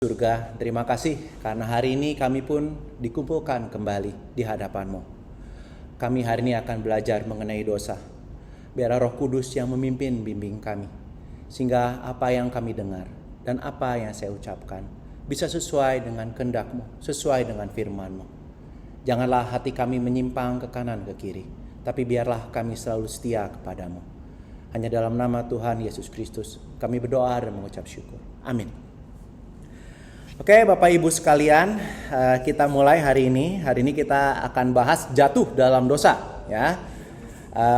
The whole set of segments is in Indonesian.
Surga, terima kasih karena hari ini kami pun dikumpulkan kembali di hadapan-Mu. Kami hari ini akan belajar mengenai dosa. Biar Roh Kudus yang memimpin bimbing kami, sehingga apa yang kami dengar dan apa yang saya ucapkan bisa sesuai dengan kehendak-Mu, sesuai dengan firman-Mu. Janganlah hati kami menyimpang ke kanan ke kiri, tapi biarlah kami selalu setia kepada-Mu. Hanya dalam nama Tuhan Yesus Kristus kami berdoa dan mengucap syukur. Amin. Oke, Bapak Ibu sekalian, kita mulai hari ini. Hari ini kita akan bahas jatuh dalam dosa, ya.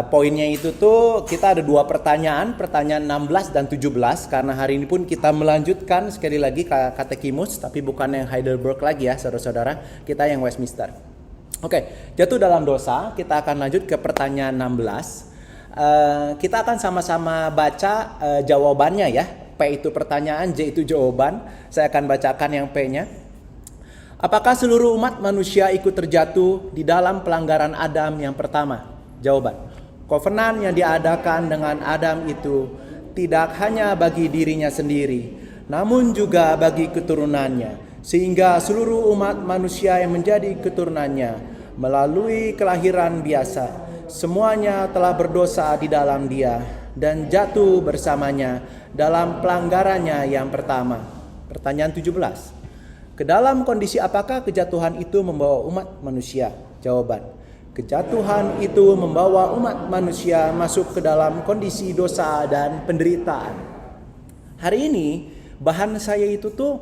Poinnya itu tuh kita ada dua pertanyaan 16 dan 17, karena hari ini pun kita melanjutkan sekali lagi katekimus, tapi bukan yang Heidelberg lagi ya, saudara-saudara, kita yang Westminster. Oke, jatuh dalam dosa, kita akan lanjut ke pertanyaan 16. Kita akan sama-sama baca jawabannya ya. P itu pertanyaan, J itu jawaban. Saya akan bacakan yang P-nya. Apakah seluruh umat manusia ikut terjatuh di dalam pelanggaran Adam yang pertama? Jawaban. Kovenan yang diadakan dengan Adam itu tidak hanya bagi dirinya sendiri, namun juga bagi keturunannya, sehingga seluruh umat manusia yang menjadi keturunannya melalui kelahiran biasa, semuanya telah berdosa di dalam Dia dan jatuh bersamanya dalam pelanggarannya yang pertama. Pertanyaan 17. Ke dalam kondisi apakah kejatuhan itu membawa umat manusia? Jawaban. Kejatuhan itu membawa umat manusia masuk ke dalam kondisi dosa dan penderitaan. Hari ini bahan saya itu tuh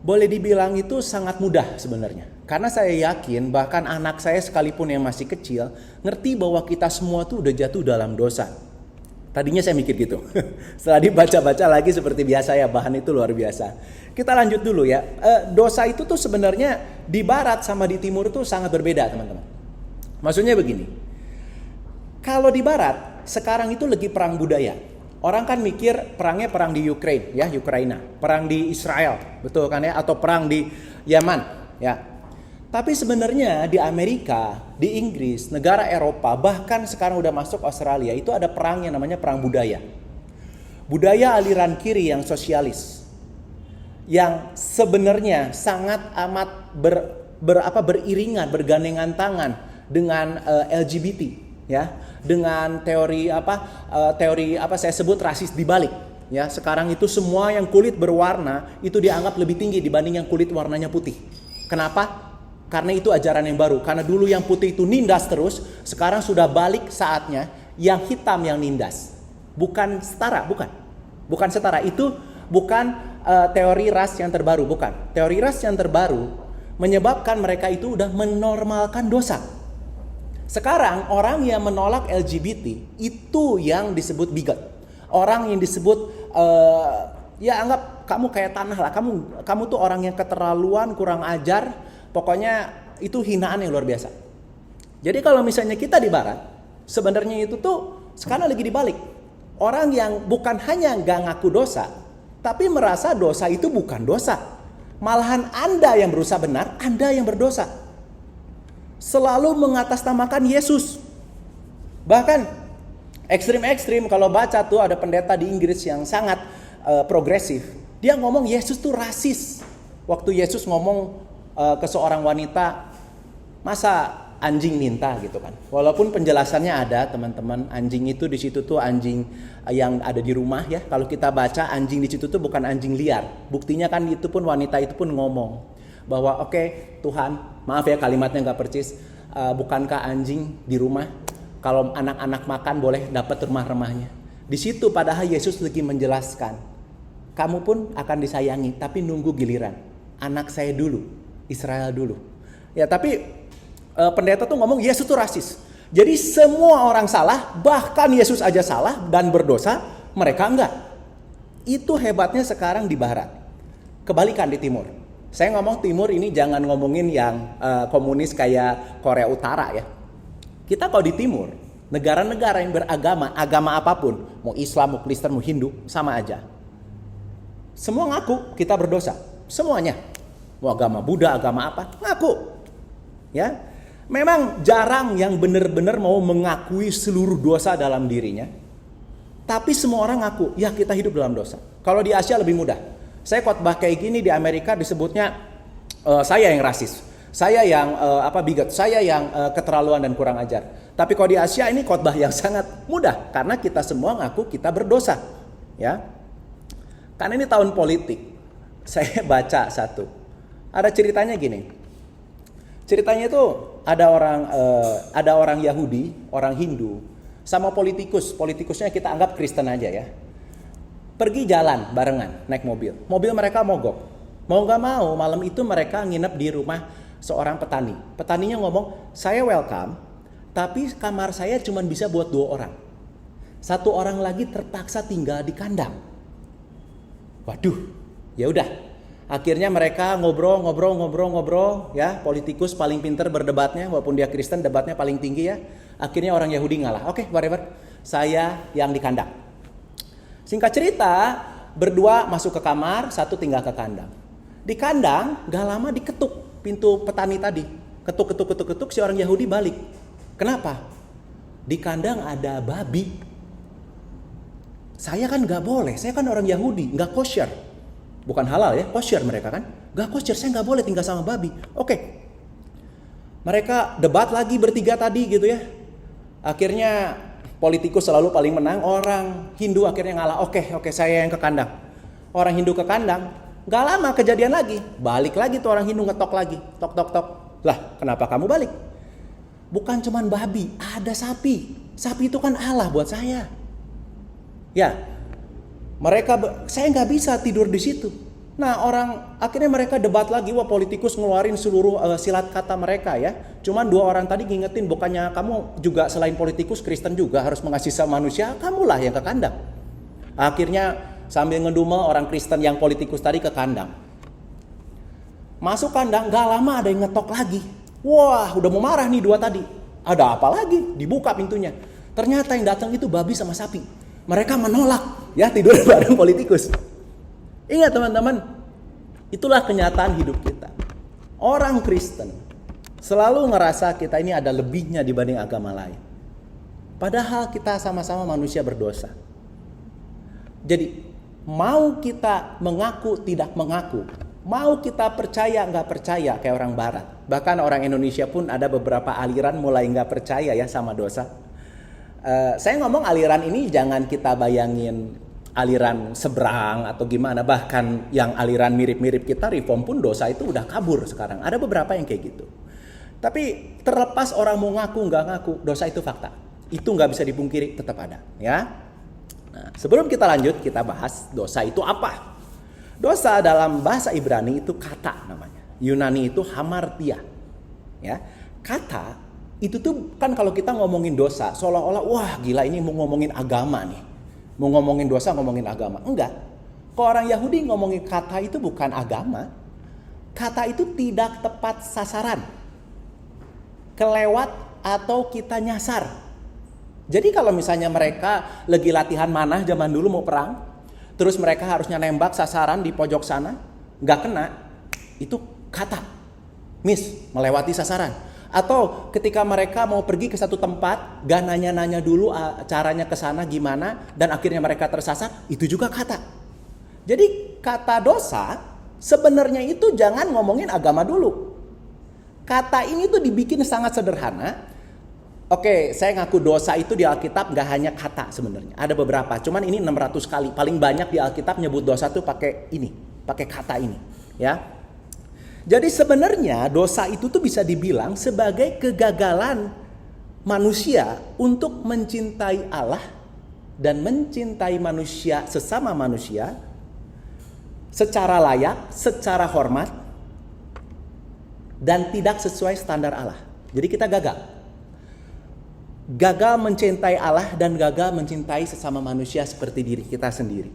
boleh dibilang itu sangat mudah sebenarnya. Karena saya yakin bahkan anak saya sekalipun yang masih kecil ngerti bahwa kita semua tuh udah jatuh dalam dosa. Tadinya saya mikir gitu. Setelah dibaca-baca lagi seperti biasa ya, bahan itu luar biasa. Kita lanjut dulu ya. Dosa itu tuh sebenarnya di barat sama di timur tuh sangat berbeda, teman-teman. Maksudnya begini. Kalau di barat sekarang itu lagi perang budaya. Orang kan mikir perangnya perang di Ukraina ya, Ukraina, perang di Israel, betul kan ya, atau perang di Yaman ya. Tapi sebenarnya di Amerika, di Inggris, negara Eropa, bahkan sekarang udah masuk Australia, itu ada perang yang namanya perang budaya. Budaya aliran kiri yang sosialis. Yang sebenarnya sangat amat beriringan, bergandengan tangan dengan LGBT, ya. Dengan teori saya sebut rasis dibalik. Ya, sekarang itu semua yang kulit berwarna itu dianggap lebih tinggi dibanding yang kulit warnanya putih. Kenapa? Karena itu ajaran yang baru. Karena dulu yang putih itu nindas terus, sekarang sudah balik saatnya yang hitam yang nindas. Bukan setara, bukan. Bukan setara, itu bukan teori ras yang terbaru, bukan. Teori ras yang terbaru menyebabkan mereka itu udah menormalkan dosa. Sekarang orang yang menolak LGBT itu yang disebut bigot. Orang yang disebut ya anggap kamu kayak tanah lah. Kamu tuh orang yang keterlaluan, kurang ajar. Pokoknya itu hinaan yang luar biasa. Jadi kalau misalnya kita di barat, sebenarnya itu tuh sekarang lagi dibalik. Orang yang bukan hanya gak ngaku dosa, tapi merasa dosa itu bukan dosa. Malahan Anda yang berusaha benar, Anda yang berdosa. Selalu mengatasnamakan Yesus. Bahkan ekstrim-ekstrim, kalau baca tuh ada pendeta di Inggris yang sangat progresif. Dia ngomong Yesus tuh rasis. Waktu Yesus ngomong ke seorang wanita, masa anjing minta gitu kan. Walaupun penjelasannya ada, teman-teman, anjing itu di situ tuh anjing yang ada di rumah ya. Kalau kita baca anjing di situ tuh bukan anjing liar. Buktinya kan itu pun wanita itu pun ngomong bahwa oke, Tuhan, maaf ya kalimatnya nggak percis, bukankah anjing di rumah kalau anak-anak makan boleh dapat remah-remahnya. Di situ padahal Yesus lagi menjelaskan, kamu pun akan disayangi, tapi nunggu giliran. Anak saya dulu. Israel dulu. Ya, tapi pendeta tuh ngomong Yesus tuh rasis. Jadi semua orang salah, bahkan Yesus aja salah dan berdosa, mereka enggak. Itu hebatnya sekarang di barat. Kebalikan di timur. Saya ngomong timur ini jangan ngomongin yang komunis kayak Korea Utara ya. Kita kalau di timur, negara-negara yang beragama, agama apapun, mau Islam, mau Kristen, mau Hindu, sama aja. Semua ngaku kita berdosa, semuanya. Mau agama Buddha, agama apa, ngaku. Ya, memang jarang yang benar-benar mau mengakui seluruh dosa dalam dirinya. Tapi semua orang ngaku, ya kita hidup dalam dosa. Kalau di Asia lebih mudah. Saya khotbah kayak gini di Amerika disebutnya saya yang rasis, saya yang bigot, saya yang keterlaluan dan kurang ajar. Tapi kalau di Asia ini khotbah yang sangat mudah karena kita semua ngaku kita berdosa, ya. Karena ini tahun politik. Saya baca satu. Ada ceritanya gini. Ceritanya itu ada orang Yahudi, orang Hindu, sama politikusnya kita anggap Kristen aja ya. Pergi jalan barengan, naik mobil. Mobil mereka mogok. Mau gak mau, malam itu mereka nginep di rumah seorang petani. Petaninya ngomong, saya welcome, tapi kamar saya cuma bisa buat 2 orang. 1 orang lagi terpaksa tinggal di kandang. Waduh, ya udah. Akhirnya mereka ngobrol ya. Politikus paling pinter berdebatnya, walaupun dia Kristen debatnya paling tinggi ya. Akhirnya orang Yahudi ngalah. Oke, whatever. Saya yang di kandang. Singkat cerita, berdua masuk ke kamar, 1 tinggal ke kandang. Di kandang, gak lama diketuk pintu petani tadi. Ketuk, si orang Yahudi balik. Kenapa? Di kandang ada babi. Saya kan gak boleh, saya kan orang Yahudi, gak kosher. Bukan halal ya, kosher mereka kan. Gak kosher, saya gak boleh tinggal sama babi. Oke. Mereka debat lagi bertiga tadi gitu ya. Akhirnya politikus selalu paling menang, orang Hindu akhirnya ngalah. Oke, saya yang ke kandang. Orang Hindu ke kandang, gak lama kejadian lagi. Balik lagi tuh orang Hindu ngetok lagi. Tok. Lah, kenapa kamu balik? Bukan cuman babi, ada sapi. Sapi itu kan Allah buat saya. Ya, saya nggak bisa tidur di situ. Nah, akhirnya mereka debat lagi. Wah, politikus ngeluarin seluruh silat kata mereka ya. Cuman 2 orang tadi ngingetin, bukannya kamu juga selain politikus Kristen juga harus mengasihi sama manusia, kamulah yang ke kandang. Akhirnya sambil ngedumel orang Kristen yang politikus tadi ke kandang. Masuk kandang, gak lama ada yang ngetok lagi. Wah, udah mau marah nih 2 tadi. Ada apa lagi? Dibuka pintunya. Ternyata yang datang itu babi sama sapi. Mereka menolak ya tidur bareng politikus. Ingat teman-teman, itulah kenyataan hidup kita. Orang Kristen selalu ngerasa kita ini ada lebihnya dibanding agama lain. Padahal kita sama-sama manusia berdosa. Jadi mau kita mengaku tidak mengaku, mau kita percaya nggak percaya kayak orang Barat. Bahkan orang Indonesia pun ada beberapa aliran mulai nggak percaya ya sama dosa. Saya ngomong aliran ini jangan kita bayangin aliran seberang atau gimana. Bahkan yang aliran mirip-mirip kita, Reform pun dosa itu udah kabur sekarang. Ada beberapa yang kayak gitu. Tapi terlepas orang mau ngaku nggak ngaku, dosa itu fakta. Itu nggak bisa dipungkiri, tetap ada. Ya. Nah, sebelum kita lanjut, kita bahas dosa itu apa. Dosa dalam bahasa Ibrani itu kata namanya. Yunani itu hamartia. Ya, kata itu tuh kan kalau kita ngomongin dosa, seolah-olah wah gila ini mau ngomongin agama nih. Mau ngomongin dosa, ngomongin agama. Enggak. Kalau orang Yahudi ngomongin kata itu bukan agama. Kata itu tidak tepat sasaran. Kelewat atau kita nyasar. Jadi kalau misalnya mereka lagi latihan manah zaman dulu mau perang, terus mereka harusnya nembak sasaran di pojok sana, nggak kena, itu kata. Miss, melewati sasaran. Atau ketika mereka mau pergi ke satu tempat, gak nanya-nanya dulu caranya ke sana gimana, dan akhirnya mereka tersasar, itu juga kata. Jadi kata dosa sebenarnya itu jangan ngomongin agama dulu. Kata ini tuh dibikin sangat sederhana. Oke, saya ngaku dosa itu di Alkitab gak hanya kata sebenarnya. Ada beberapa, cuman ini 600 kali. Paling banyak di Alkitab nyebut dosa tuh pakai kata ini, ya. Jadi sebenarnya dosa itu tuh bisa dibilang sebagai kegagalan manusia untuk mencintai Allah dan mencintai manusia sesama manusia secara layak, secara hormat dan tidak sesuai standar Allah. Jadi kita gagal. Gagal mencintai Allah dan gagal mencintai sesama manusia seperti diri kita sendiri.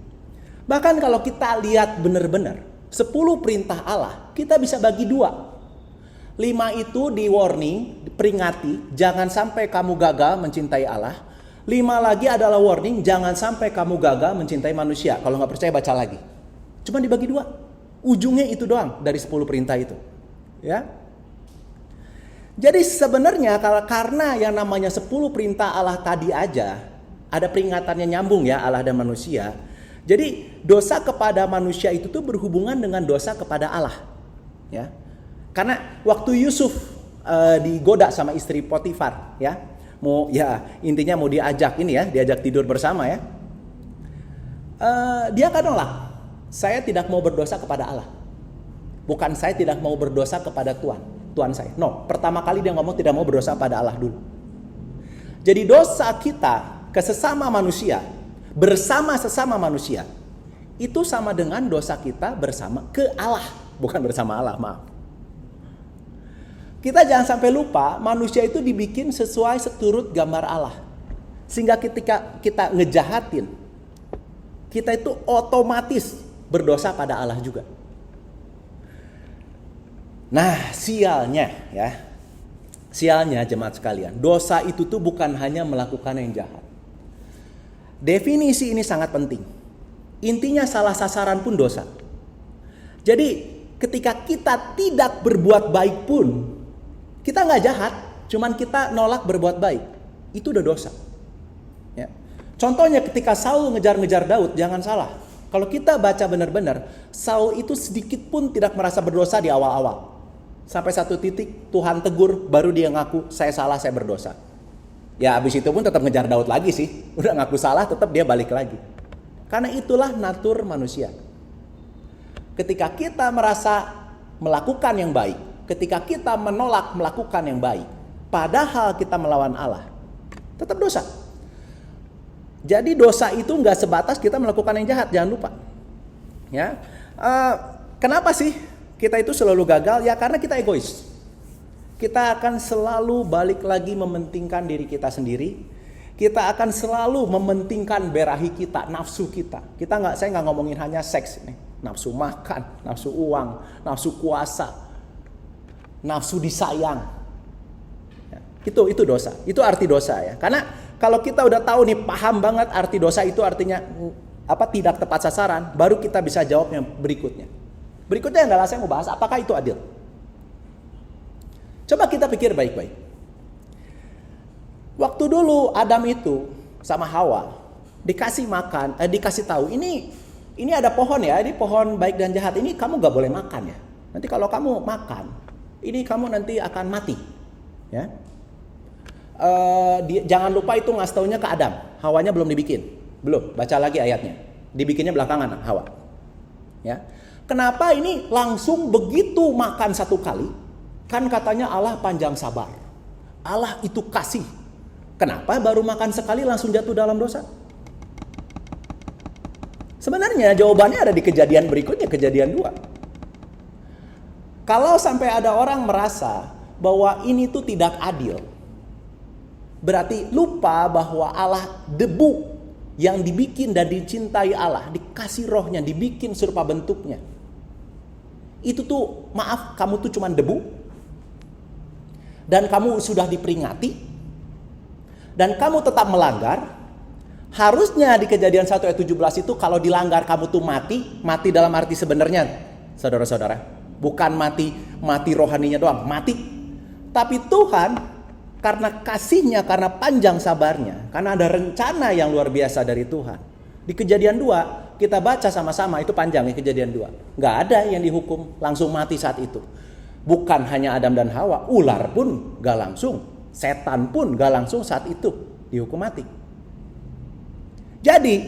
Bahkan kalau kita lihat benar-benar 10 perintah Allah, kita bisa bagi 2. 5 itu di warning, diperingati, jangan sampai kamu gagal mencintai Allah. 5 lagi adalah warning, jangan sampai kamu gagal mencintai manusia. Kalau nggak percaya baca lagi. Cuma dibagi 2. Ujungnya itu doang dari 10 perintah itu. Ya. Jadi sebenarnya karena yang namanya 10 perintah Allah tadi aja, ada peringatannya nyambung ya Allah dan manusia. Jadi dosa kepada manusia itu tuh berhubungan dengan dosa kepada Allah. Ya. Karena waktu Yusuf digoda sama istri Potifar, ya, intinya mau diajak tidur bersama, ya. Dia kan nolak. Saya tidak mau berdosa kepada Allah. Bukan saya tidak mau berdosa kepada Tuhan saya. No, pertama kali dia ngomong tidak mau berdosa pada Allah dulu. Jadi dosa kita ke sesama manusia, bersama sesama manusia, itu sama dengan dosa kita bersama ke Allah, bukan bersama Allah, maaf. Kita jangan sampai lupa, manusia itu dibikin sesuai seturut gambar Allah. Sehingga ketika kita ngejahatin, kita itu otomatis berdosa pada Allah juga. Nah, sialnya jemaat sekalian, dosa itu tuh bukan hanya melakukan yang jahat. Definisi ini sangat penting. Intinya salah sasaran pun dosa. Jadi ketika kita tidak berbuat baik pun, kita nggak jahat, cuman kita nolak berbuat baik, itu udah dosa. Ya. Contohnya ketika Saul ngejar-ngejar Daud, jangan salah. Kalau kita baca benar-benar, Saul itu sedikit pun tidak merasa berdosa di awal-awal. Sampai satu titik Tuhan tegur, baru dia ngaku, saya salah, saya berdosa. Ya abis itu pun tetap ngejar Daud lagi sih. Udah ngaku salah, tetap dia balik lagi. Karena itulah natur manusia. Ketika kita merasa melakukan yang baik, ketika kita menolak melakukan yang baik, padahal kita melawan Allah, tetap dosa. Jadi dosa itu nggak sebatas kita melakukan yang jahat, jangan lupa. Ya, kenapa sih kita itu selalu gagal? Ya karena kita egois. Kita akan selalu balik lagi mementingkan diri kita sendiri. Kita akan selalu mementingkan berahi kita, nafsu kita. Saya nggak ngomongin hanya seks nih, nafsu makan, nafsu uang, nafsu kuasa, nafsu disayang. Ya, itu dosa. Itu arti dosa ya. Karena kalau kita udah tahu nih, paham banget arti dosa itu artinya apa, tidak tepat sasaran, baru kita bisa jawabnya berikutnya. Berikutnya adalah saya mau bahas apakah itu adil. Coba kita pikir baik-baik. Waktu dulu Adam itu sama Hawa dikasih makan, dikasih tahu ini ada pohon ya, ini pohon baik dan jahat, ini kamu gak boleh makan ya. Nanti kalau kamu makan, ini kamu nanti akan mati. Ya. Jangan lupa itu ngasih taunya ke Adam. Hawanya belum dibikin, belum. Baca lagi ayatnya. Dibikinnya belakangan Hawa. Ya. Kenapa ini langsung begitu makan satu kali? Kan katanya Allah panjang sabar. Allah itu kasih. Kenapa baru makan sekali langsung jatuh dalam dosa? Sebenarnya jawabannya ada di kejadian berikutnya, kejadian 2. Kalau sampai ada orang merasa bahwa ini tuh tidak adil, berarti lupa bahwa Allah, debu yang dibikin dan dicintai Allah, dikasih rohnya, dibikin serupa bentuknya. Itu tuh, maaf, kamu tuh cuman debu. Dan kamu sudah diperingati, dan kamu tetap melanggar. Harusnya di kejadian 1 ayat 17 itu kalau dilanggar kamu tuh mati dalam arti sebenarnya, saudara-saudara, bukan mati rohaninya doang, mati. Tapi Tuhan karena kasihnya, karena panjang sabarnya, karena ada rencana yang luar biasa dari Tuhan. Di kejadian 2 kita baca sama-sama, itu panjang ya kejadian 2. Gak ada yang dihukum langsung mati saat itu. Bukan hanya Adam dan Hawa, ular pun gak langsung, setan pun gak langsung saat itu dihukum mati. Jadi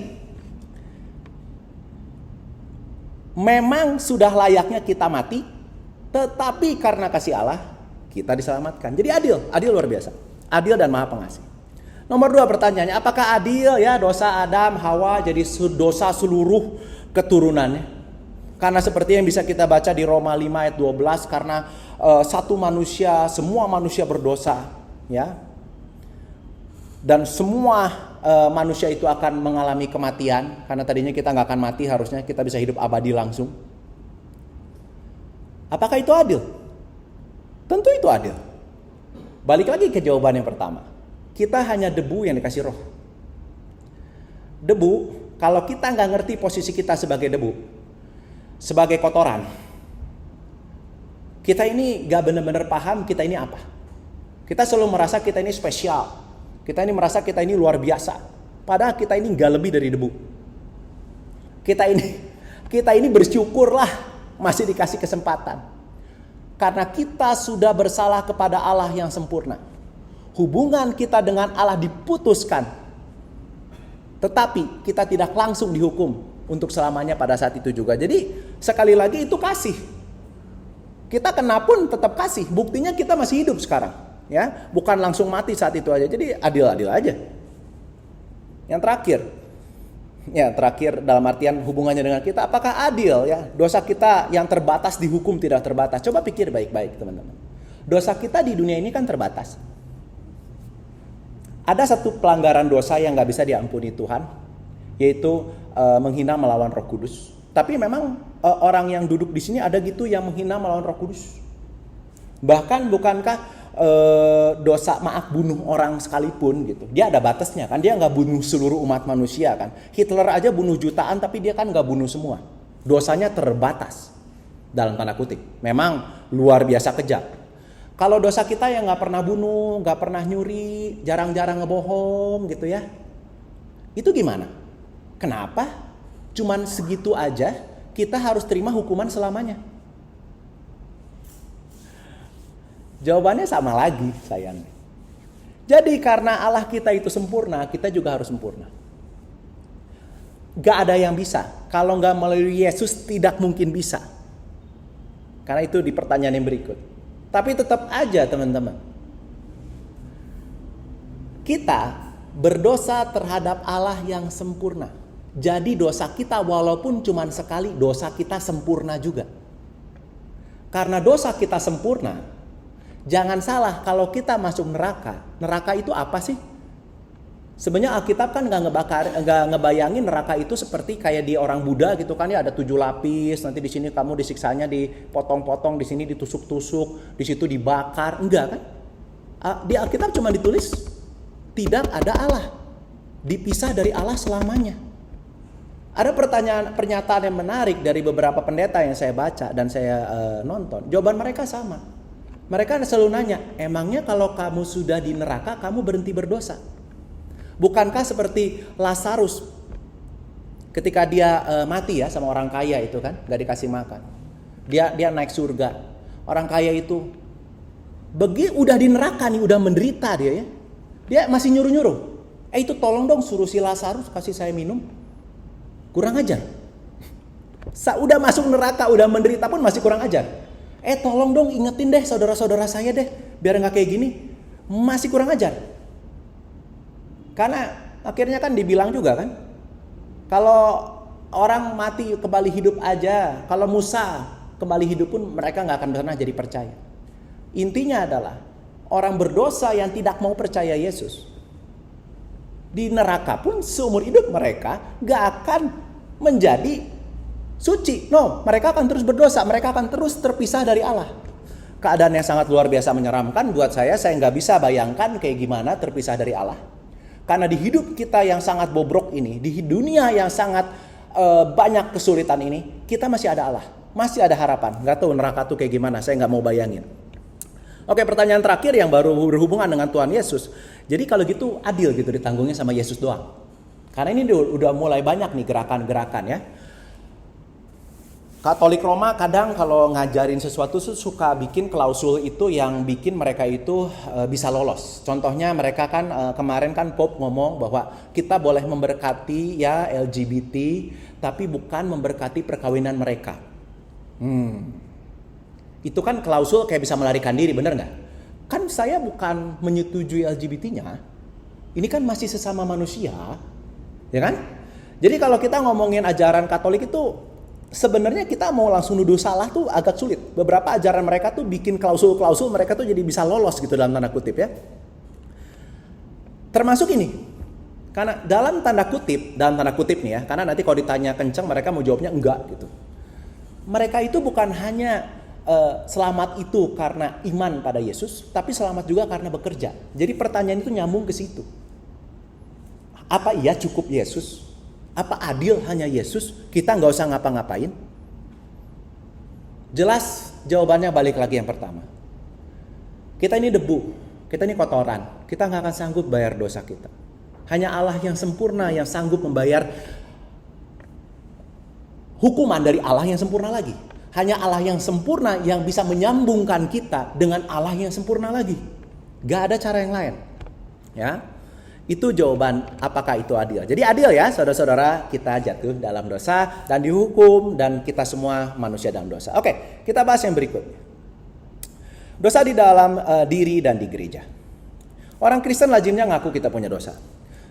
memang sudah layaknya kita mati, tetapi karena kasih Allah kita diselamatkan. Jadi adil luar biasa, adil dan maha pengasih. Nomor 2 pertanyaannya, apakah adil ya dosa Adam, Hawa jadi dosa seluruh keturunannya? Karena seperti yang bisa kita baca di Roma 5 ayat 12, karena satu manusia, semua manusia berdosa, ya. Dan semua manusia itu akan mengalami kematian, karena tadinya kita nggak akan mati, harusnya kita bisa hidup abadi langsung. Apakah itu adil? Tentu itu adil. Balik lagi ke jawaban yang pertama. Kita hanya debu yang dikasih roh. Debu, kalau kita nggak ngerti posisi kita sebagai debu, sebagai kotoran, kita ini gak benar-benar paham kita ini apa. Kita selalu merasa kita ini spesial, kita ini merasa kita ini luar biasa, padahal kita ini gak lebih dari debu. Kita ini bersyukurlah masih dikasih kesempatan. Karena kita sudah bersalah kepada Allah yang sempurna. Hubungan kita dengan Allah diputuskan. Tetapi kita tidak langsung dihukum untuk selamanya pada saat itu juga. Jadi sekali lagi itu kasih. Kita kena pun tetap kasih. Buktinya kita masih hidup sekarang. Ya, bukan langsung mati saat itu aja. Jadi adil-adil aja. Yang terakhir dalam artian hubungannya dengan kita, apakah adil ya? Dosa kita yang terbatas dihukum tidak terbatas. Coba pikir baik-baik teman-teman. Dosa kita di dunia ini kan terbatas. Ada satu pelanggaran dosa yang gak bisa diampuni Tuhan, yaitu menghina melawan Roh Kudus. Tapi memang orang yang duduk di sini ada gitu yang menghina melawan Roh Kudus. Bahkan bukankah dosa maaf bunuh orang sekalipun gitu, dia ada batasnya kan, dia nggak bunuh seluruh umat manusia kan. Hitler aja bunuh jutaan tapi dia kan nggak bunuh semua. Dosanya terbatas dalam tanda kutip, memang luar biasa kejam. Kalau dosa kita yang nggak pernah bunuh, nggak pernah nyuri, jarang-jarang ngebohong gitu ya, itu gimana? Kenapa cuman segitu aja kita harus terima hukuman selamanya? Jawabannya sama lagi sayang. Jadi karena Allah kita itu sempurna, kita juga harus sempurna. Gak ada yang bisa. Kalau gak melalui Yesus tidak mungkin bisa. Karena itu di pertanyaan yang berikut. Tapi tetap aja teman-teman. Kita berdosa terhadap Allah yang sempurna. Jadi dosa kita walaupun cuma sekali, dosa kita sempurna juga. Karena dosa kita sempurna, jangan salah, kalau kita masuk neraka, neraka itu apa sih? Sebenarnya Alkitab kan nggak ngebayangin neraka itu seperti kayak di orang Buddha gitu kan ya, ada 7 lapis, nanti di sini kamu disiksanya dipotong-potong, di sini ditusuk-tusuk, di situ dibakar, enggak kan? Di Alkitab cuma ditulis tidak ada Allah, dipisah dari Allah selamanya. Ada pernyataan yang menarik dari beberapa pendeta yang saya baca dan saya nonton. Jawaban mereka sama. Mereka selalu nanya, emangnya kalau kamu sudah di neraka, kamu berhenti berdosa? Bukankah seperti Lazarus ketika dia mati ya sama orang kaya itu kan, gak dikasih makan. Dia naik surga. Orang kaya itu udah di neraka nih, udah menderita dia ya. Dia masih nyuruh-nyuruh. Itu tolong dong suruh si Lazarus kasih saya minum. Kurang ajar. Udah masuk neraka, udah menderita pun masih kurang ajar. Tolong dong ingetin deh saudara-saudara saya deh, biar gak kayak gini. Masih kurang ajar. Karena akhirnya kan dibilang juga kan, kalau orang mati kembali hidup aja, kalau Musa kembali hidup pun mereka gak akan pernah jadi percaya. Intinya adalah, orang berdosa yang tidak mau percaya Yesus, di neraka pun seumur hidup mereka gak akan menjadi suci. No, mereka akan terus berdosa, mereka akan terus terpisah dari Allah. Keadaan yang sangat luar biasa menyeramkan buat saya nggak bisa bayangkan kayak gimana terpisah dari Allah. Karena di hidup kita yang sangat bobrok ini, di dunia yang sangat banyak kesulitan ini, kita masih ada Allah, masih ada harapan. Nggak tahu neraka tuh kayak gimana, saya nggak mau bayangin. Oke, pertanyaan terakhir yang baru berhubungan dengan Tuhan Yesus. Jadi kalau gitu adil gitu ditanggungnya sama Yesus doang. Karena ini udah mulai banyak nih gerakan-gerakan ya. Katolik Roma kadang kalau ngajarin sesuatu suka bikin klausul itu yang bikin mereka itu bisa lolos. Contohnya mereka kan kemarin kan Pope ngomong bahwa kita boleh memberkati ya LGBT, tapi bukan memberkati perkawinan mereka. Itu kan klausul kayak bisa melarikan diri, bener nggak? Kan saya bukan menyetujui LGBT-nya. Ini kan masih sesama manusia, ya kan? Jadi kalau kita ngomongin ajaran Katolik itu sebenarnya kita mau langsung nuduh salah tuh agak sulit. Beberapa ajaran mereka tuh bikin klausul-klausul mereka tuh jadi bisa lolos gitu dalam tanda kutip ya. Termasuk ini. Karena dalam tanda kutip nih ya, karena nanti kalau ditanya kenceng mereka mau jawabnya enggak gitu. Mereka itu bukan hanya selamat itu karena iman pada Yesus, tapi selamat juga karena bekerja. Jadi pertanyaan itu nyambung ke situ. Apa iya cukup Yesus? Apa adil hanya Yesus? Kita nggak usah ngapa-ngapain? Jelas jawabannya balik lagi yang pertama. Kita ini debu, kita ini kotoran. Kita nggak akan sanggup bayar dosa kita. Hanya Allah yang sempurna yang sanggup membayar hukuman dari Allah yang sempurna lagi. Hanya Allah yang sempurna yang bisa menyambungkan kita dengan Allah yang sempurna lagi. Gak ada cara yang lain. Ya, itu jawaban apakah itu adil. Jadi adil ya saudara-saudara, kita jatuh dalam dosa dan dihukum, dan kita semua manusia dalam dosa. Oke, kita bahas yang berikutnya. Dosa di dalam diri dan di gereja. Orang Kristen lazimnya ngaku kita punya dosa.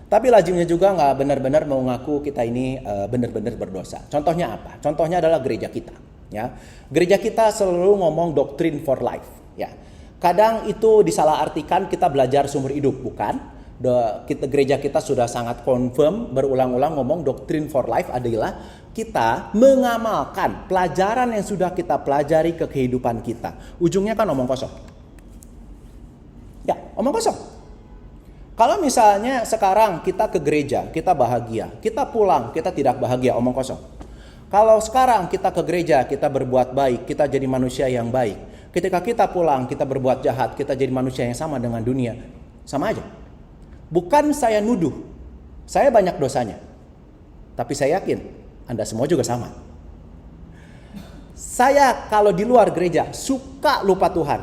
Tapi lazimnya juga nggak benar-benar mau ngaku kita ini benar-benar berdosa. Contohnya apa? Contohnya adalah gereja kita. Ya, gereja kita selalu ngomong doctrine for life. Ya, kadang itu disalahartikan kita belajar sumber hidup, bukan? Gereja kita sudah sangat confirm berulang-ulang ngomong doctrine for life adalah kita mengamalkan pelajaran yang sudah kita pelajari ke kehidupan kita. Ujungnya kan omong kosong. Ya, omong kosong. Kalau misalnya sekarang kita ke gereja, kita bahagia. Kita pulang, kita tidak bahagia, omong kosong. Kalau sekarang kita ke gereja, kita berbuat baik, kita jadi manusia yang baik. Ketika kita pulang, kita berbuat jahat, kita jadi manusia yang sama dengan dunia. Sama aja. Bukan saya nuduh, saya banyak dosanya. Tapi saya yakin, Anda semua juga sama. Saya kalau di luar gereja, suka lupa Tuhan.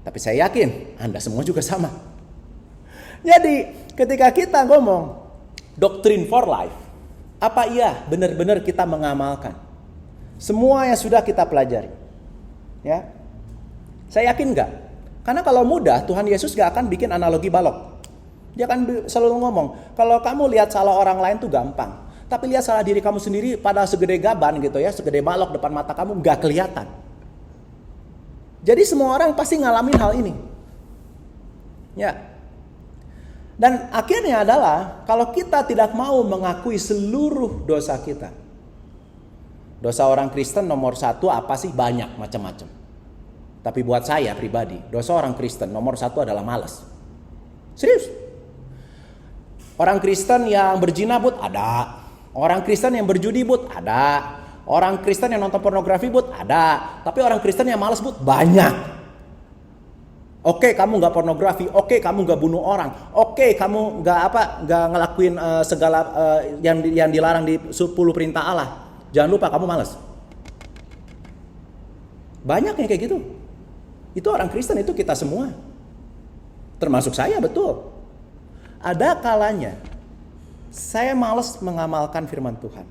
Tapi saya yakin, Anda semua juga sama. Jadi ketika kita ngomong doctrine for life, apa iya benar-benar kita mengamalkan semua yang sudah kita pelajari? Ya, saya yakin enggak. Karena kalau mudah, Tuhan Yesus gak akan bikin analogi balok. Dia akan selalu ngomong, kalau kamu lihat salah orang lain tuh gampang, tapi lihat salah diri kamu sendiri pada segede gaban gitu ya, segede balok depan mata kamu gak kelihatan. Jadi semua orang pasti ngalamin hal ini. Ya. Dan akhirnya adalah kalau kita tidak mau mengakui seluruh dosa kita. Dosa orang Kristen nomor satu apa sih? Banyak macam-macam. Tapi buat saya pribadi, dosa orang Kristen nomor satu adalah malas. Serius. Orang Kristen yang berzina but ada. Orang Kristen yang berjudi but ada. Orang Kristen yang nonton pornografi but ada. Tapi orang Kristen yang malas but banyak. Oke, kamu nggak pornografi. Oke, kamu nggak bunuh orang. Oke, kamu nggak ngelakuin segala yang dilarang di 10 perintah Allah. Jangan lupa kamu malas. Banyak yang kayak gitu. Itu orang Kristen, itu kita semua. Termasuk saya, betul. Ada kalanya saya malas mengamalkan firman Tuhan.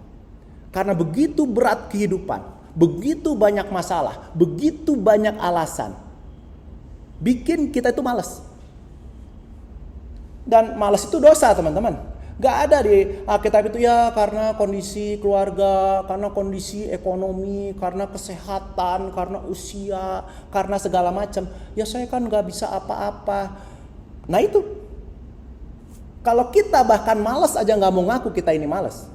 Karena begitu berat kehidupan, begitu banyak masalah, begitu banyak alasan. Bikin kita itu malas. Dan malas itu dosa, teman-teman. Gak ada di Alkitab itu ya karena kondisi keluarga, karena kondisi ekonomi, karena kesehatan, karena usia, karena segala macam. Ya saya kan gak bisa apa-apa. Nah itu. Kalau kita bahkan malas aja gak mau ngaku kita ini malas,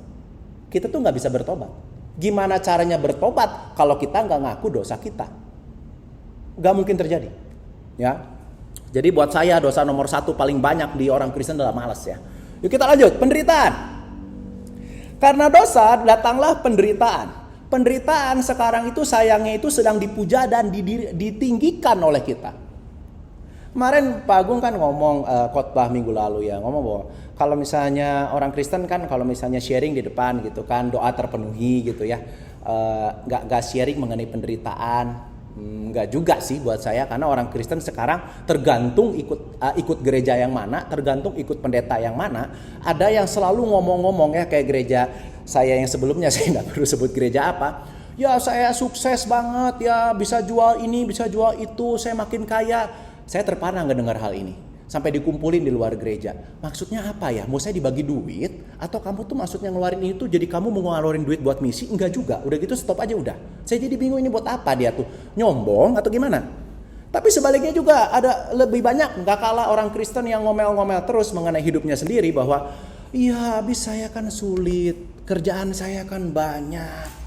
kita tuh gak bisa bertobat. Gimana caranya bertobat kalau kita gak ngaku dosa kita? Gak mungkin terjadi. Ya, jadi buat saya dosa nomor satu paling banyak di orang Kristen adalah malas ya. Yuk kita lanjut, penderitaan. Karena dosa datanglah penderitaan. Penderitaan sekarang itu sayangnya itu sedang dipuja dan ditinggikan oleh kita. Kemarin Pak Agung kan ngomong khotbah minggu lalu ya, ngomong bahwa kalau misalnya orang Kristen kan kalau misalnya sharing di depan gitu kan doa terpenuhi gitu ya, nggak sharing mengenai penderitaan. Enggak juga sih buat saya, karena orang Kristen sekarang tergantung ikut gereja yang mana, tergantung ikut pendeta yang mana. Ada yang selalu ngomong-ngomong ya, kayak gereja saya yang sebelumnya, saya nggak perlu sebut gereja apa. Ya saya sukses banget ya, bisa jual ini, bisa jual itu, saya makin kaya. Saya terpana ngedengar hal ini. Sampai dikumpulin di luar gereja. Maksudnya apa ya? Mau saya dibagi duit? Atau kamu tuh maksudnya ngeluarin ini tuh jadi kamu mau ngeluarin duit buat misi? Enggak juga. Udah gitu stop aja udah. Saya jadi bingung ini buat apa dia tuh? Nyombong atau gimana? Tapi sebaliknya juga ada lebih banyak. Gak kalah orang Kristen yang ngomel-ngomel terus mengenai hidupnya sendiri. Bahwa iya habis saya kan sulit. Kerjaan saya kan banyak.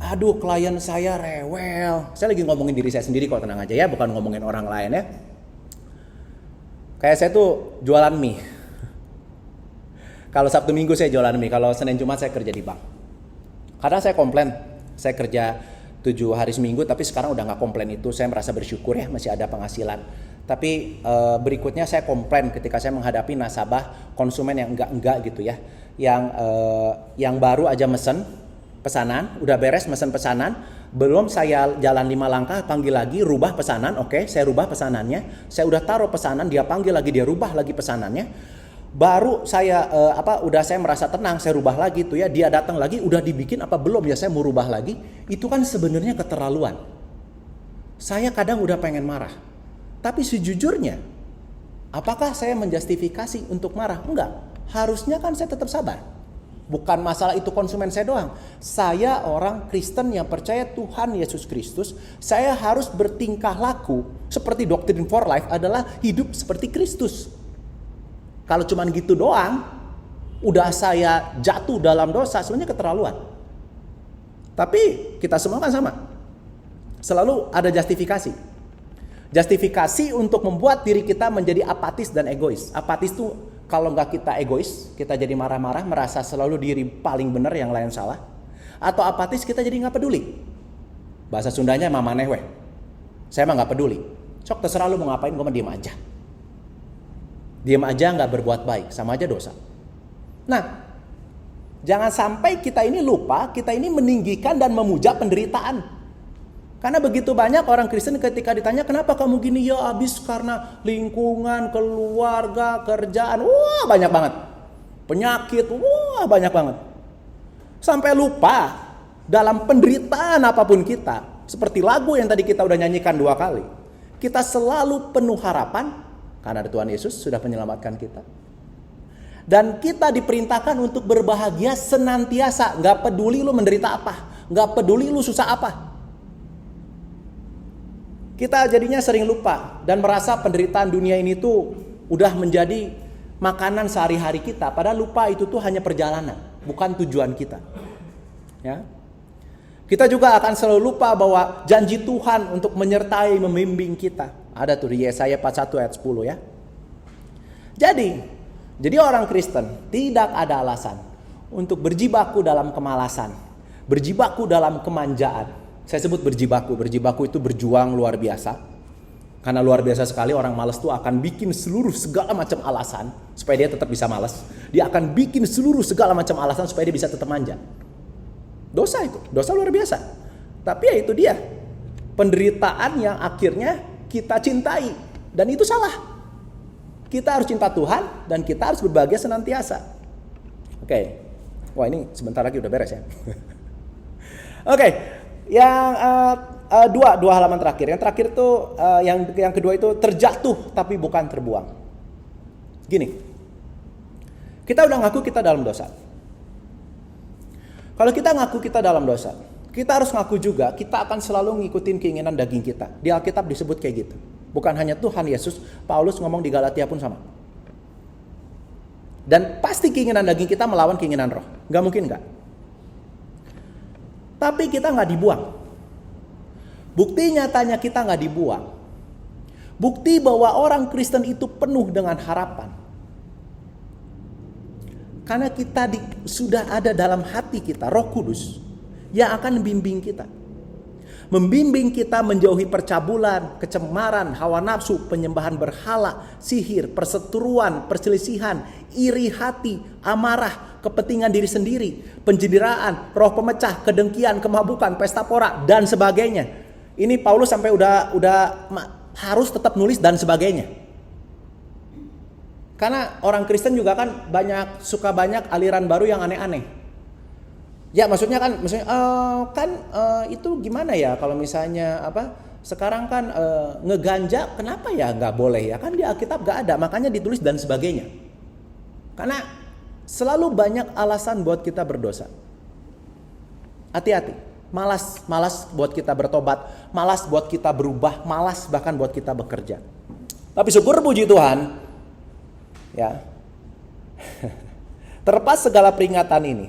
Aduh klien saya rewel. Saya lagi ngomongin diri saya sendiri kok, tenang aja ya. Bukan ngomongin orang lain ya. Kayak saya tuh jualan mie. Kalau Sabtu Minggu saya jualan mie. Kalau Senin Jumat saya kerja di bank. Kadang saya komplain. Saya kerja 7 hari seminggu. Tapi sekarang udah gak komplain itu. Saya merasa bersyukur ya masih ada penghasilan. Tapi berikutnya saya komplain ketika saya menghadapi nasabah konsumen yang enggak gitu ya. Yang baru aja mesen. pesanan, udah beres mesen pesanan, belum saya jalan 5 langkah, panggil lagi, rubah pesanan, oke, saya rubah pesanannya, saya udah taruh pesanan, dia panggil lagi, dia rubah lagi pesanannya, baru saya udah saya merasa tenang, saya rubah lagi tuh ya, dia datang lagi, udah dibikin apa belum ya, saya mau rubah lagi, itu kan sebenarnya keterlaluan. Saya kadang udah pengen marah, tapi sejujurnya, apakah saya menjustifikasi untuk marah? Enggak, harusnya kan saya tetap sabar. Bukan masalah itu konsumen saya doang. Saya orang Kristen yang percaya Tuhan Yesus Kristus. Saya harus bertingkah laku seperti Doctrine for Life adalah hidup seperti Kristus. Kalau cuman gitu doang, udah saya jatuh dalam dosa, sebenarnya keterlaluan. Tapi kita semua kan sama. Selalu ada justifikasi. Justifikasi untuk membuat diri kita menjadi apatis dan egois. Apatis tuh kalau nggak kita egois, kita jadi marah-marah, merasa selalu diri paling benar, yang lain salah. Atau apatis, kita jadi nggak peduli. Bahasa Sundanya mamaneh weh. Saya mah nggak peduli. Sok terserah lu mau ngapain, gue mah diem aja. Diem aja nggak berbuat baik, sama aja dosa. Nah, jangan sampai kita ini lupa, kita ini meninggikan dan memuja penderitaan. Karena begitu banyak orang Kristen ketika ditanya, kenapa kamu gini? Ya habis karena lingkungan, keluarga, kerjaan. Wah banyak banget. Penyakit, wah banyak banget. Sampai lupa dalam penderitaan apapun kita. Seperti lagu yang tadi kita udah nyanyikan 2 kali. Kita selalu penuh harapan. Karena ada Tuhan Yesus sudah menyelamatkan kita. Dan kita diperintahkan untuk berbahagia senantiasa. Gak peduli lu menderita apa. Gak peduli lu susah apa. Kita jadinya sering lupa dan merasa penderitaan dunia ini tuh udah menjadi makanan sehari-hari kita. Padahal lupa itu tuh hanya perjalanan, bukan tujuan kita. Ya. Kita juga akan selalu lupa bahwa janji Tuhan untuk menyertai, membimbing kita. Ada tuh di Yesaya 41 ayat 10 ya. Jadi orang Kristen tidak ada alasan untuk berjibaku dalam kemalasan, berjibaku dalam kemanjaan. Saya sebut berjibaku. Berjibaku itu berjuang luar biasa. Karena luar biasa sekali orang malas tuh akan bikin segala macam alasan supaya dia tetap bisa malas. Dia akan bikin segala macam alasan supaya dia bisa tetap manja. Dosa itu, dosa luar biasa. Tapi ya itu dia. Penderitaan yang akhirnya kita cintai. Dan itu salah. Kita harus cinta Tuhan dan kita harus berbahagia senantiasa. Oke. Wah ini sebentar lagi udah beres ya. Oke. Yang dua halaman terakhir. Yang terakhir tuh yang kedua itu terjatuh tapi bukan terbuang. Gini. Kita udah ngaku kita dalam dosa. Kalau kita ngaku kita dalam dosa, kita harus ngaku juga kita akan selalu ngikutin keinginan daging kita. Di Alkitab disebut kayak gitu. Bukan hanya Tuhan Yesus, Paulus ngomong di Galatia pun sama. Dan pasti keinginan daging kita melawan keinginan roh. Gak mungkin gak. Tapi kita gak dibuang. Bukti nyatanya kita gak dibuang. Bukti bahwa orang Kristen itu penuh dengan harapan. Karena kita sudah ada dalam hati kita Roh Kudus yang akan membimbing kita. Membimbing kita menjauhi percabulan, kecemaran, hawa nafsu, penyembahan berhala, sihir, perseteruan, perselisihan, iri hati, amarah, kepentingan diri sendiri, penjenderaan, roh pemecah, kedengkian, kemabukan, pesta pora, dan sebagainya. Ini Paulus sampai udah harus tetap nulis dan sebagainya. Karena orang Kristen juga kan suka banyak aliran baru yang aneh-aneh. Ya maksudnya itu gimana ya kalau misalnya sekarang kan ngeganja kenapa ya nggak boleh ya, kan di Alkitab nggak ada, makanya ditulis dan sebagainya. Karena selalu banyak alasan buat kita berdosa. Hati-hati, malas buat kita bertobat, malas buat kita berubah, malas bahkan buat kita bekerja. Tapi syukur puji Tuhan, ya terlepas segala peringatan ini,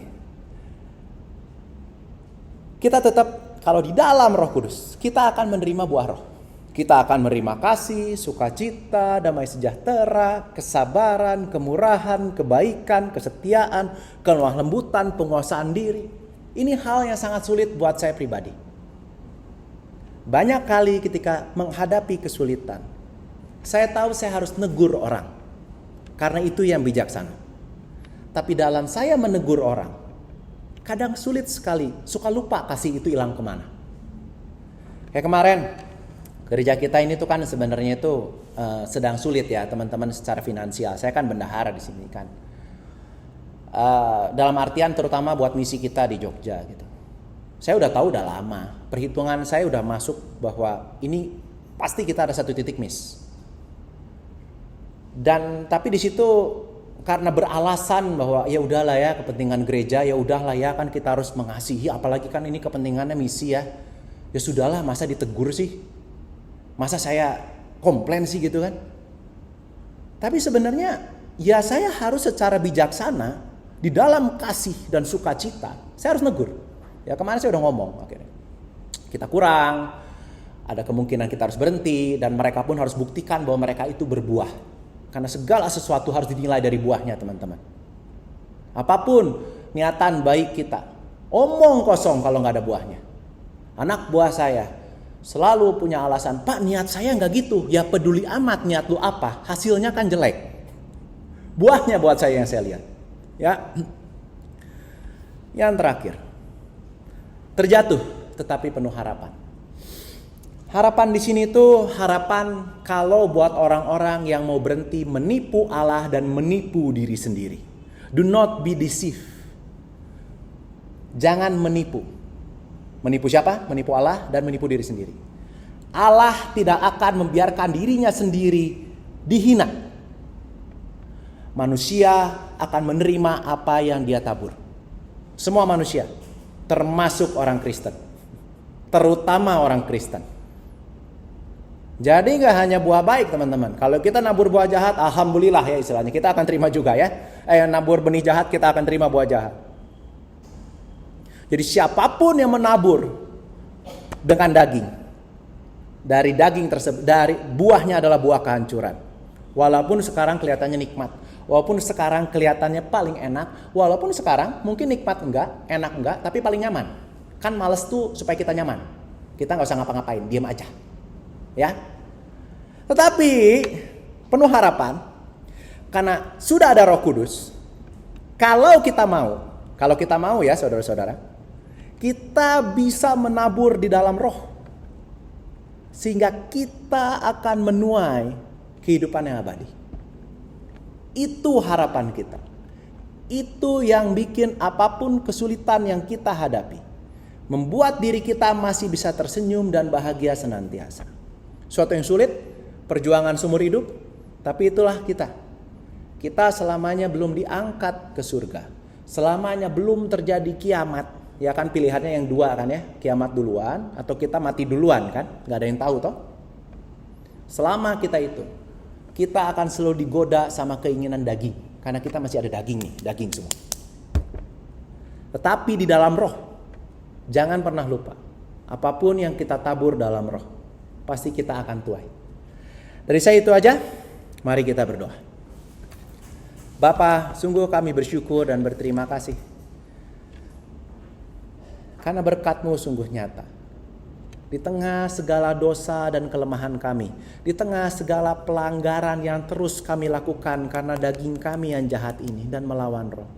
kita tetap kalau di dalam Roh Kudus, kita akan menerima buah roh. Kita akan menerima kasih, sukacita, damai sejahtera, kesabaran, kemurahan, kebaikan, kesetiaan, kelemah lembutan, penguasaan diri. Ini hal yang sangat sulit buat saya pribadi. Banyak kali ketika menghadapi kesulitan, saya tahu saya harus negur orang. Karena itu yang bijaksana. Tapi dalam saya menegur orang, kadang sulit sekali, suka lupa kasih itu hilang kemana. Kayak kemarin, gereja kita ini tuh kan sebenarnya itu sedang sulit ya teman-teman secara finansial. Saya kan bendahara di sini kan. Dalam artian terutama buat misi kita di Jogja gitu. Saya udah tahu udah lama, perhitungan saya udah masuk bahwa ini pasti kita ada satu titik miss. Dan tapi di situ karena beralasan bahwa ya udahlah ya kepentingan gereja, ya udahlah ya kan kita harus mengasihi, apalagi kan ini kepentingannya misi ya. Ya sudahlah, masa ditegur sih? Masa saya komplain sih gitu kan? Tapi sebenarnya ya saya harus secara bijaksana di dalam kasih dan sukacita, saya harus negur. Ya kemarin saya udah ngomong akhirnya. Kita kurang, ada kemungkinan kita harus berhenti dan mereka pun harus buktikan bahwa mereka itu berbuah. Karena segala sesuatu harus dinilai dari buahnya teman-teman. Apapun niatan baik kita, omong kosong kalau nggak ada buahnya. Anak buah saya selalu punya alasan, Pak niat saya nggak gitu. Ya peduli amat niat lu apa, hasilnya kan jelek. Buahnya buat saya yang saya lihat. Ya. Yang terakhir, terjatuh tetapi penuh harapan. Harapan di sini tuh harapan kalau buat orang-orang yang mau berhenti menipu Allah dan menipu diri sendiri. Do not be deceived. Jangan menipu. Menipu siapa? Menipu Allah dan menipu diri sendiri. Allah tidak akan membiarkan dirinya sendiri dihina. Manusia akan menerima apa yang dia tabur. Semua manusia, termasuk orang Kristen. Terutama orang Kristen. Jadi gak hanya buah baik teman-teman. Kalau kita nabur buah jahat, alhamdulillah ya istilahnya, kita akan terima juga ya. Nabur benih jahat, kita akan terima buah jahat. Jadi siapapun yang menabur dengan daging, dari daging tersebut, dari buahnya adalah buah kehancuran. Walaupun sekarang kelihatannya nikmat, walaupun sekarang kelihatannya paling enak, walaupun sekarang mungkin nikmat enggak, enak enggak, tapi paling nyaman. Kan males tuh supaya kita nyaman. Kita gak usah ngapa-ngapain, diam aja. Ya, tetapi penuh harapan karena sudah ada Roh Kudus. Kalau kita mau ya saudara-saudara, kita bisa menabur di dalam Roh sehingga kita akan menuai kehidupan yang abadi. Itu harapan kita. Itu yang bikin apapun kesulitan yang kita hadapi, membuat diri kita masih bisa tersenyum dan bahagia senantiasa. Suatu yang sulit, perjuangan seumur hidup, tapi itulah kita. Kita selamanya belum diangkat ke surga. Selamanya belum terjadi kiamat. Ya kan pilihannya yang dua kan ya, kiamat duluan atau kita mati duluan kan, gak ada yang tahu toh. Selama kita itu, kita akan selalu digoda sama keinginan daging. Karena kita masih ada daging nih, daging semua. Tetapi di dalam Roh, jangan pernah lupa, apapun yang kita tabur dalam Roh, pasti kita akan tuai. Dari saya itu aja, mari kita berdoa. Bapa, sungguh kami bersyukur dan berterima kasih. Karena berkat-Mu sungguh nyata. Di tengah segala dosa dan kelemahan kami, di tengah segala pelanggaran yang terus kami lakukan karena daging kami yang jahat ini dan melawan Roh.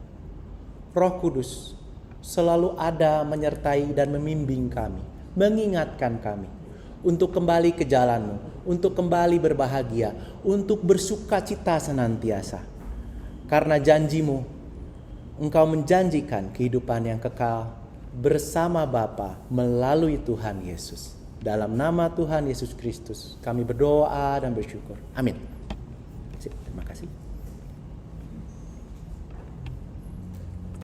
Roh Kudus selalu ada menyertai dan membimbing kami, mengingatkan kami untuk kembali ke jalan-Mu, untuk kembali berbahagia, untuk bersuka cita senantiasa. Karena janji-Mu, Engkau menjanjikan kehidupan yang kekal bersama Bapa melalui Tuhan Yesus. Dalam nama Tuhan Yesus Kristus, kami berdoa dan bersyukur. Amin. Terima kasih.